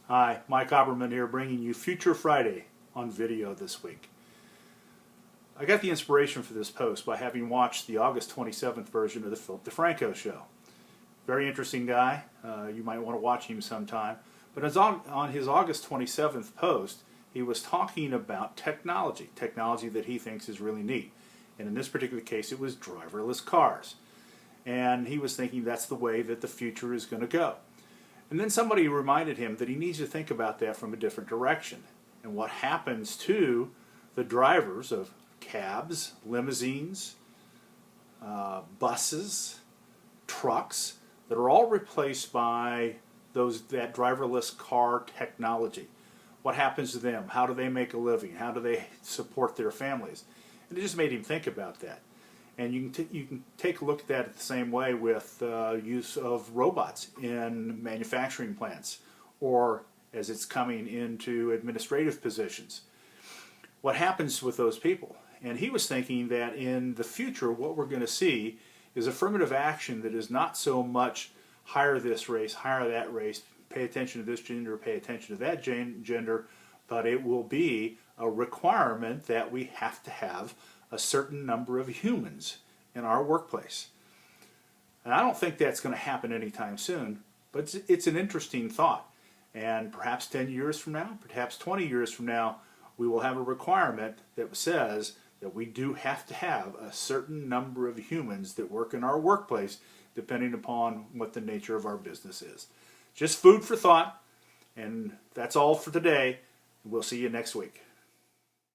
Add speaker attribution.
Speaker 1: Hi, Mike Oberman here, bringing you Future Friday on video this week. I got the inspiration for this post by having watched the August 27th version of the Philip DeFranco show. Very interesting guy. You might want to watch him sometime. But on his August 27th post, he was talking about technology that he thinks is really neat. And in this particular case, it was driverless cars. And he was thinking that's the way that the future is going to go. And then somebody reminded him that he needs to think about that from a different direction. And what happens to the drivers of cabs, limousines, buses, trucks that are all replaced by that driverless car technology. What happens to them? How do they make a living? How do they support their families? And it just made him think about that. And you can take a look at that the same way with use of robots in manufacturing plants, or as it's coming into administrative positions. What happens with those people? And he was thinking that in the future what we're going to see is affirmative action that is not so much hire this race, hire that race, pay attention to this gender, pay attention to that gender, but it will be a requirement that we have to have a certain number of humans in our workplace. And I don't think that's going to happen anytime soon, but it's an interesting thought. And perhaps 10 years from now, perhaps 20 years from now, we will have a requirement that says that we do have to have a certain number of humans that work in our workplace, depending upon what the nature of our business is. Just food for thought, and that's all for today. We'll see you next week.